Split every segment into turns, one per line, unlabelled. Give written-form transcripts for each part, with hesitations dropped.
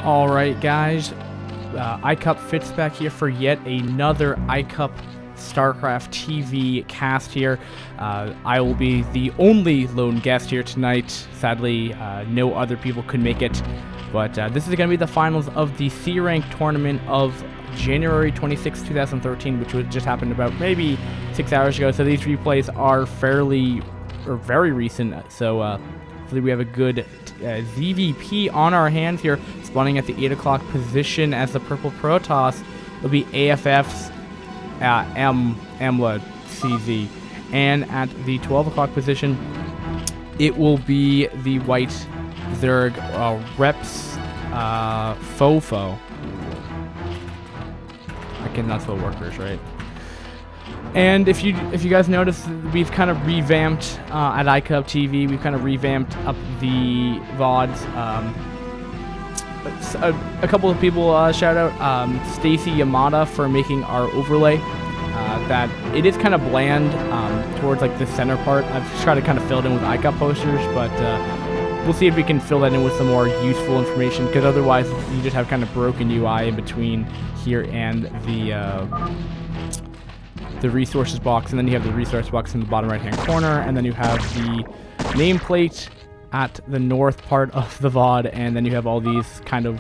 All right, guys. iCCup fits back here for yet another iCCup StarCraft TV cast here. I will be the only lone guest here tonight. Sadly, no other people could make it. But this is going to be the finals of the C-Rank tournament of January 26, 2013, which just happened about maybe 6 hours ago. So these replays are very recent. So hopefully we have a good ZVP on our hands here, spawning at the 8 o'clock position as the purple Protoss. It'll be AFF's AMALAcz CZ, and at the 12 o'clock position, it will be the white Zerg Reps Fofo. Again, that's the workers, right? And if you guys notice, we've kind of revamped at iCCup TV. We've kind of revamped up the VODs. A couple of people shout out Stacy Yamada for making our overlay. That it is kind of bland towards like the center part. I've just tried to kind of fill it in with iCCup posters, but we'll see if we can fill that in with some more useful information. Because otherwise, you just have kind of broken UI in between here and the resources box, and then you have the resource box in the bottom right hand corner, and then you have the nameplate at the north part of the VOD, and then you have all these kind of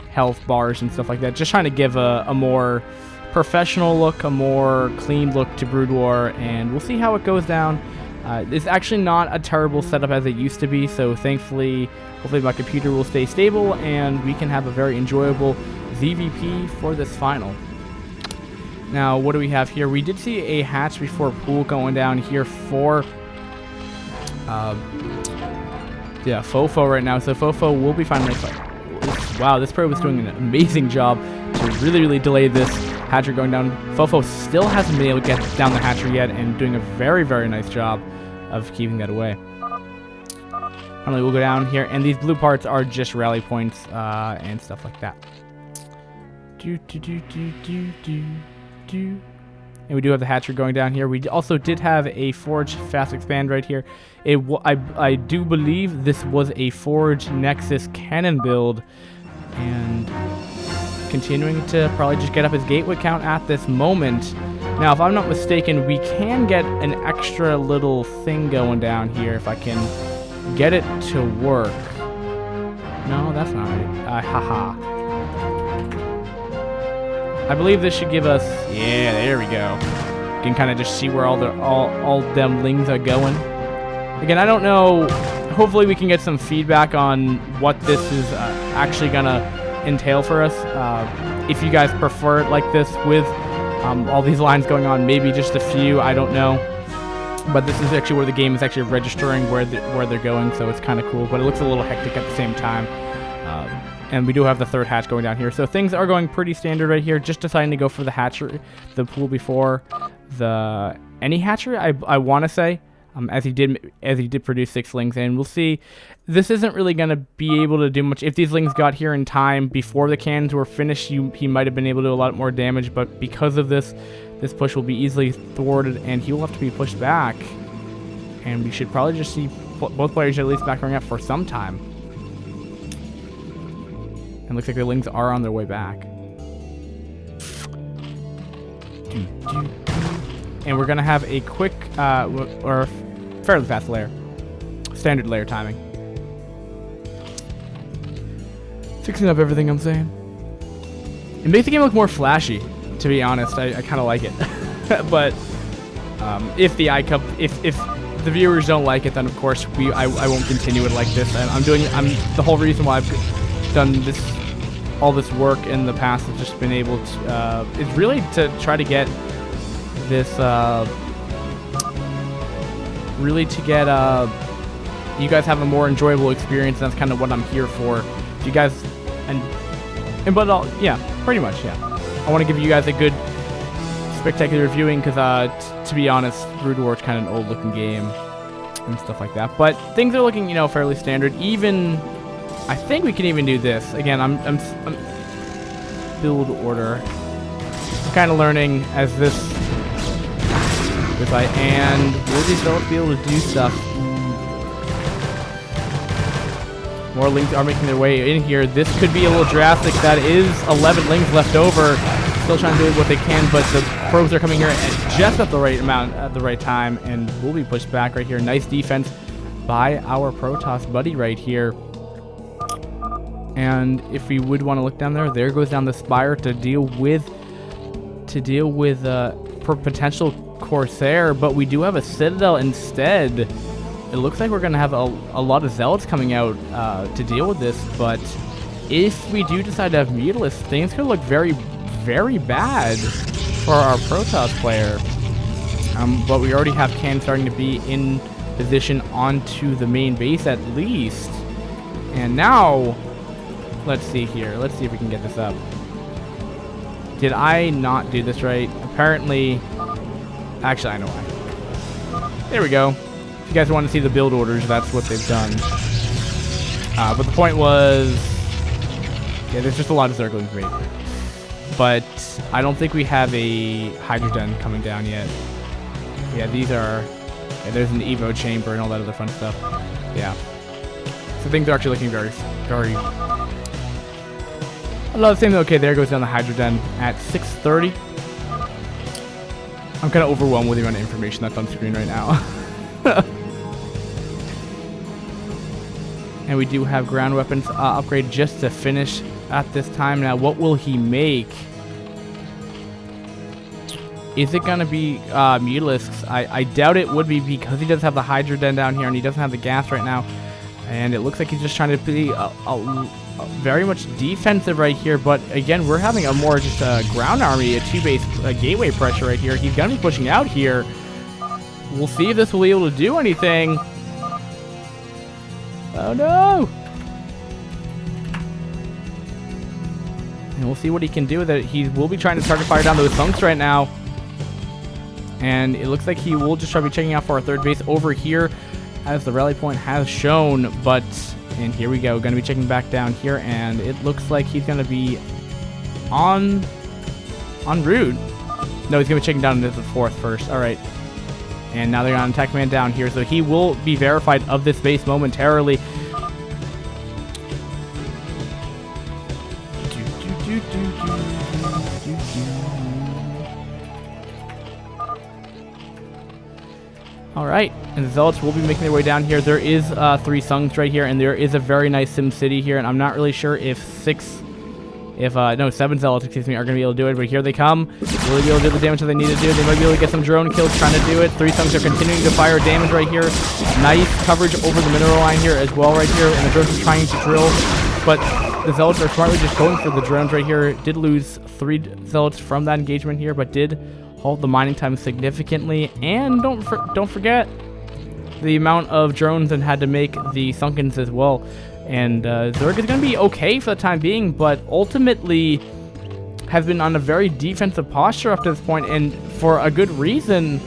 health bars and stuff like that. Just trying to give a more professional look, a more clean look to Brood War, and we'll see how it goes down. It's actually not a terrible setup as it used to be, so hopefully my computer will stay stable and we can have a very enjoyable ZVP for this final. Now, what do we have here? We did see a hatch before pool going down here for Fofo right now. So Fofo will be fine. Wow, this probe is doing an amazing job to really delay this hatchery going down. Fofo still hasn't been able to get down the hatchery yet, and doing a very nice job of keeping that away. Finally, we'll go down here, and these blue parts are just rally points and stuff like that. And we do have the hatchery going down here. We also did have a Forge Fast Expand right here. I do believe this was a Forge Nexus cannon build, and continuing to probably just get up his gateway count at this moment. Now, if I'm not mistaken, we can get an extra little thing going down here if I can get it to work. No, that's not it. Haha. I believe this should give us, yeah, there we go. You can kind of just see where all them lings are going. Again, I don't know. Hopefully we can get some feedback on what this is actually gonna entail for us. If you guys prefer it like this with all these lines going on, maybe just a few, I don't know. But this is actually where the game is actually registering where they're going, so it's kind of cool. But it looks a little hectic at the same time. And we do have the third hatch going down here. So things are going pretty standard right here. Just deciding to go for the hatchery, the pool before any hatchery, I want to say, as he did produce 6 lings. And we'll see. This isn't really going to be able to do much. If these lings got here in time before the cannons were finished, he might have been able to do a lot more damage. But because of this push will be easily thwarted, and he will have to be pushed back. And we should probably just see both players at least backering up for some time. And looks like the lings are on their way back. And we're going to have a quick, or fairly fast layer. Standard layer timing. Fixing up everything I'm saying. It makes the game look more flashy, to be honest. I kind of like it. But if the iCCup, if the viewers don't like it, then of course I won't continue it like this. I'm the whole reason why I've done all this work in the past has just been able to is really to try to get this you guys have a more enjoyable experience. And that's kind of what I'm here for. If you guys pretty much, yeah. I want to give you guys a good spectacular viewing because to be honest, Brood War is kind of an old looking game and stuff like that. But things are looking, fairly standard. Even I think we can even do this. Again, I'm build order. I'm kind of learning as this and will these developers be able to do stuff? More lings are making their way in here. This could be a little drastic. That is 11 lings left over. Still trying to do what they can, but the probes are coming here at just at the right amount at the right time, and will be pushed back right here. Nice defense by our Protoss buddy right here. And if we would want to look down there goes down the Spire to deal with potential Corsair, but we do have a Citadel instead. It looks like we're going to have a lot of Zealots coming out to deal with this, but if we do decide to have Mutalisk, things could look very, very bad for our Protoss player. But we already have Can starting to be in position onto the main base at least. And now, let's see here. Let's see if we can get this up. Did I not do this right? Apparently, actually I know why. There we go. If you guys want to see the build orders, that's what they've done. But the point was, yeah, there's just a lot of circling for me. But I don't think we have a Hydrogen coming down yet. Yeah, these are, yeah, there's an Evo chamber and all that other fun stuff. Yeah. So things are actually looking very, very, a lot of things. Okay, there goes down the Hydrogen at 6:30. I'm kind of overwhelmed with the amount of information that's on screen right now. And we do have ground weapons upgrade just to finish at this time. Now, what will he make? Is it going to be Mutalisks? I doubt it would be, because he does have the Hydrogen down here and he doesn't have the gas right now. And it looks like he's just trying to be very much defensive right here. But again, we're having a more just ground army, a 2-base gateway pressure right here. He's going to be pushing out here. We'll see if this will be able to do anything. Oh no! And we'll see what he can do with it. He will be trying to target fire down those thunks right now. And it looks like he will just try to be checking out for our third base over here, as the rally point has shown. But, and here we go, going to be checking back down here, and it looks like he's going to be on route. No, he's going to be checking down into the fourth first. All right. And now they're on attack man down here, so he will be verified of this base momentarily. All right, and the Zealots will be making their way down here. There is 3 Sungs right here, and there is a very nice Sim City here, and I'm not really sure if 7 Zealots, excuse me, are going to be able to do it, but here they come. Will be able to do the damage that they need to do. They might be able to get some drone kills trying to do it. 3 Sungs are continuing to fire damage right here. Nice coverage over the mineral line here as well right here, and the drones are trying to drill, but the Zealots are smartly just going for the drones right here. Did lose 3 Zealots from that engagement here, but did halt the mining time significantly. And don't forget the amount of drones that had to make the Sunkens as well. And Zerg is going to be okay for the time being, but ultimately has been on a very defensive posture up to this point, and for a good reason.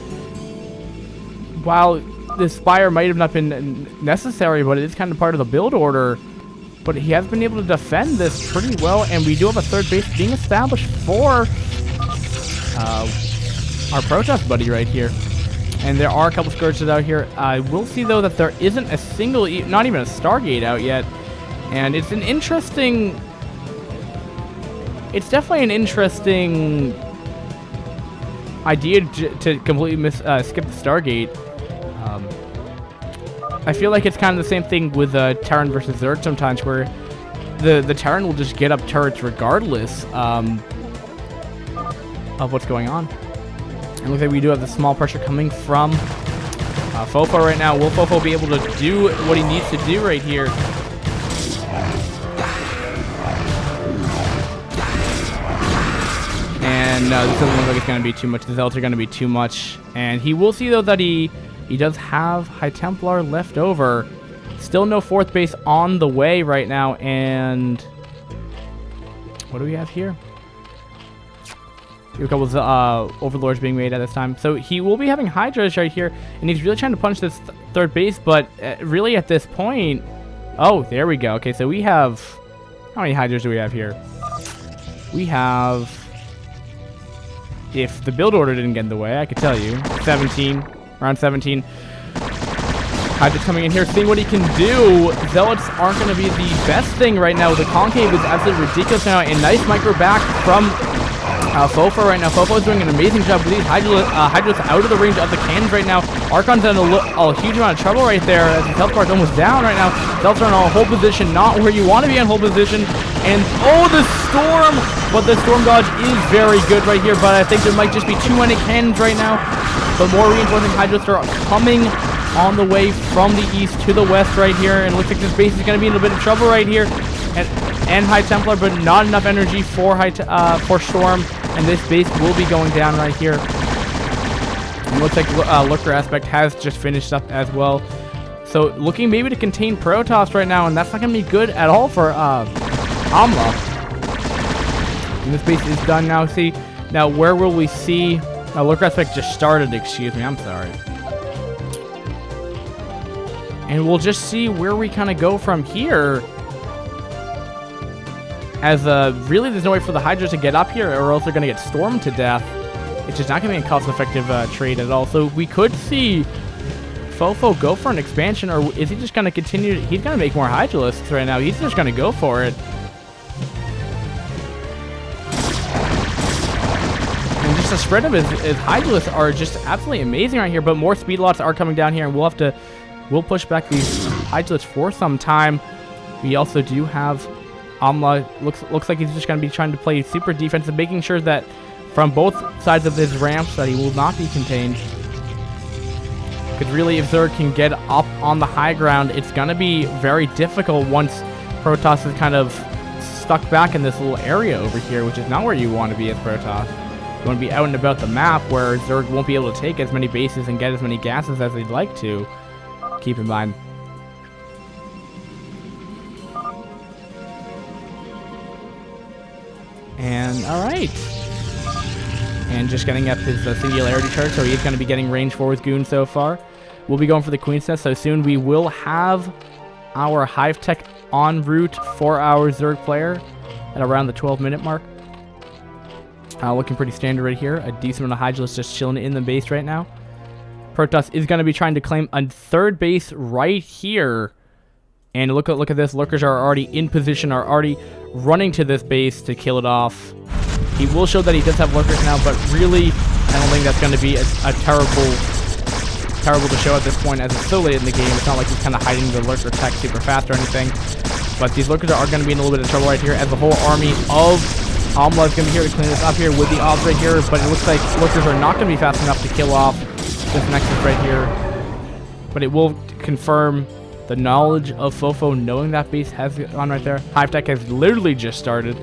While the Spire might have not been necessary, but it is kind of part of the build order. But he has been able to defend this pretty well, and we do have a third base being established for our Protoss buddy right here. And there are a couple Scourges out here. I will see, though, that there isn't a single, not even a Stargate out yet. And it's an interesting... It's definitely an interesting idea to completely skip the Stargate. I feel like it's kind of the same thing with Terran versus Zerg sometimes, where the Terran will just get up turrets regardless of what's going on. It looks like we do have the small pressure coming from Fofo right now. Will Fofo be able to do what he needs to do right here? And this doesn't look like it's going to be too much. The Zealots are going to be too much. And he will see, though, that he does have High Templar left over. Still no fourth base on the way right now. And what do we have here? A couple of overlords being made at this time. So he will be having Hydras right here, and he's really trying to punch this third base, but really at this point... Oh, there we go. Okay, so we have... How many Hydras do we have here? We have... If the build order didn't get in the way, I could tell you. 17. Around 17. Hydras coming in here, seeing what he can do. Zealots aren't going to be the best thing right now. The concave is absolutely ridiculous now. And nice micro back from Fofo right now. Fofo is doing an amazing job with these Hydras out of the range of the cannons right now. Archon's in a huge amount of trouble right there as his health bar's almost down right now. Zealots are in a hold position, not where you want to be in hold position. And oh, the storm! But the storm dodge is very good right here. But I think there might just be too many cannons right now. But more reinforcing Hydras are coming on the way from the east to the west right here. And it looks like this base is going to be in a bit of trouble right here. And High Templar, but not enough energy for for Storm. And this base will be going down right here. And it looks like Lurker Aspect has just finished up as well. So looking maybe to contain Protoss right now, and that's not going to be good at all for AMLA. And this base is done now. See, now where will we see... Lurker Aspect just started, excuse me, I'm sorry. And we'll just see where we kind of go from here. As really there's no way for the Hydras to get up here, or else they're going to get stormed to death. It's just not going to be a cost-effective trade at all. So we could see Fofo go for an expansion, or is he just going to continue? He's going to make more Hydralisks right now. He's just going to go for it. And just the spread of his Hydralisks are just absolutely amazing right here. But more speed lots are coming down here, and we'll push back these Hydralisks for some time. We also do have AMLA. Looks like he's just going to be trying to play super defensive, making sure that from both sides of his ramps that he will not be contained. Because really, if Zerg can get up on the high ground, it's going to be very difficult once Protoss is kind of stuck back in this little area over here, which is not where you want to be as Protoss. You want to be out and about the map where Zerg won't be able to take as many bases and get as many gases as they'd like to. Keep in mind. And alright. And just getting up his singularity chart, so he's going to be getting range for his goon so far. We'll be going for the Queen's Nest, so soon we will have our Hive Tech en route for our Zerg player at around the 12-minute mark. Looking pretty standard right here. A decent amount of Hydralisks just chilling in the base right now. Protoss is going to be trying to claim a third base right here. And look at this. Lurkers are already in position, are already running to this base to kill it off. He will show that he does have Lurkers now, but really, I don't think that's going to be a terrible to show at this point, as it's so late in the game. It's not like he's kind of hiding the Lurker tech super fast or anything. But these Lurkers are going to be in a little bit of trouble right here, as the whole army of AMLA is going to be here to clean this up here with the odds right here. But it looks like Lurkers are not going to be fast enough to kill off this nexus right here. But it will confirm the knowledge of Fofo knowing that base has gone right there. Hive Tech has literally just started.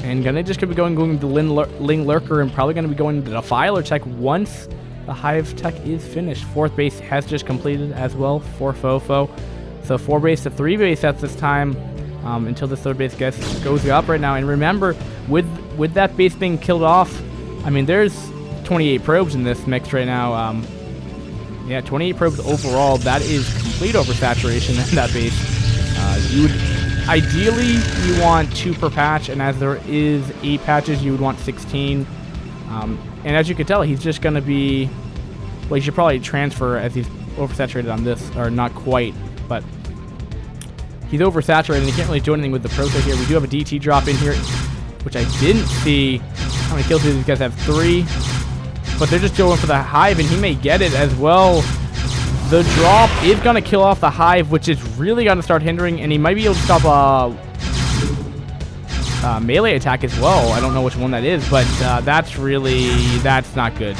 And gonna just be going to Ling Lurker, and probably gonna be going to Defiler Tech once the Hive Tech is finished. Fourth base has just completed as well for Fofo. So 4 base to 3 base at this time, until the third base goes up right now. And remember, with that base being killed off, I mean, there's 28 probes in this mix right now. Yeah, 28 probes overall. That is complete oversaturation in that base. Ideally, you want 2 per patch, and as there is 8 patches, you would want 16. And as you can tell, he's just going to be... Well, he should probably transfer as he's oversaturated on this, or not quite, but he's oversaturated, and he can't really do anything with the probes right here. We do have a DT drop in here, which I didn't see. How many kills do these guys have? 3. But they're just going for the Hive, and he may get it as well. The drop is going to kill off the Hive, which is really going to start hindering, and he might be able to stop a melee attack as well. I don't know which one that is, but that's not good.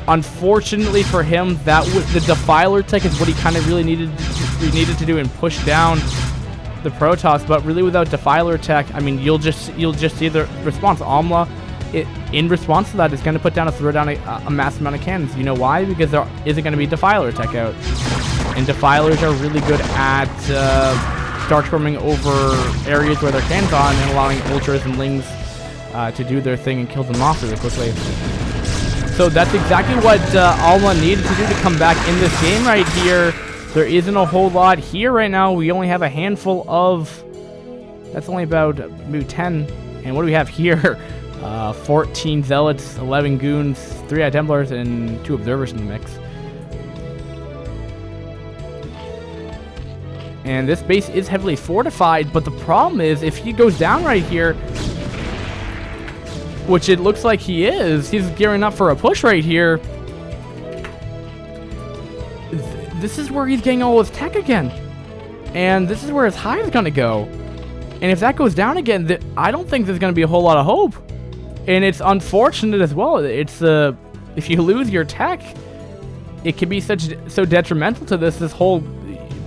Unfortunately for him, the Defiler tech is what he kind of really needed to do and push down the Protoss. But really, without Defiler tech, I mean, you'll just see the response. AMLA, in response to that, is going to put down throw down a massive amount of cannons. You know why? Because there isn't going to be Defiler tech out, and Defilers are really good at darkstorming over areas where their cannons on and allowing Ultras and Lings to do their thing and kill them off really quickly. So that's exactly what AMLA needed to do to come back in this game right here. There isn't a whole lot here right now. We only have a handful of... That's only about maybe 10. And what do we have here? 14 Zealots, 11 Goons, 3 High Templars, and 2 Observers in the mix. And this base is heavily fortified, but the problem is, if he goes down right here, which it looks like he is, he's gearing up for a push right here. This is where he's getting all his tech again. And this is where his hive is going to go. And if that goes down again, I don't think there's going to be a whole lot of hope. And it's unfortunate as well. It's if you lose your tech, it can be so detrimental to this whole...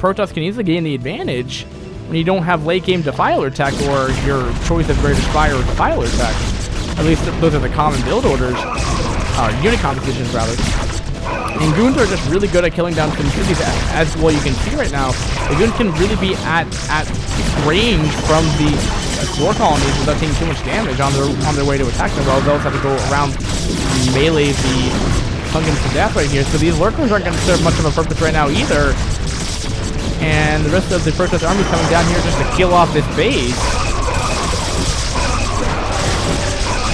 Protoss can easily gain the advantage when you don't have late game Defiler tech or your choice of British Fire or Defiler tech. At least those are the common build orders, unit compositions rather. And Goons are just really good at killing down some cities, as well you can see right now. The Goons can really be at range from the war colonies without taking too much damage on their way to attack them. Well, they'll have to go around melee the Tungans to death right here. So these Lurkers aren't going to serve much of a purpose right now either. And the rest of the Protoss army coming down here just to kill off this base.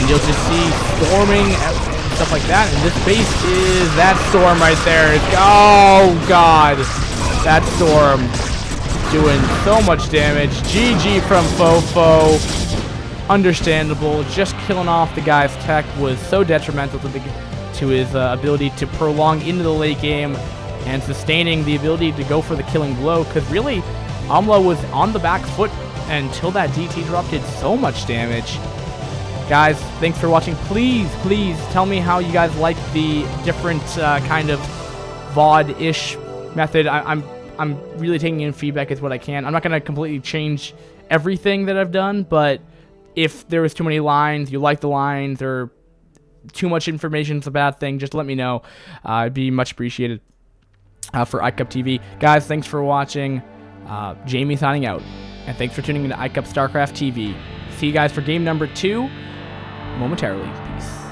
And you'll just see storming and stuff like that. And this base is that storm right there. Oh, God. That storm doing so much damage. GG from Fofo. Understandable. Just killing off the guy's tech was so detrimental to his ability to prolong into the late game. And sustaining the ability to go for the killing blow, because really, AMALAcz was on the back foot until that DT drop did so much damage. Guys, thanks for watching. Please tell me how you guys like the different kind of VOD-ish method. I'm really taking in feedback as what I can. I'm not going to completely change everything that I've done, but if there was too many lines, you like the lines, or too much information is a bad thing, just let me know. It'd be much appreciated. For iCCup TV. Guys, thanks for watching. Jamie signing out. And thanks for tuning into iCCup StarCraft TV. See you guys for game number 2 momentarily. Peace.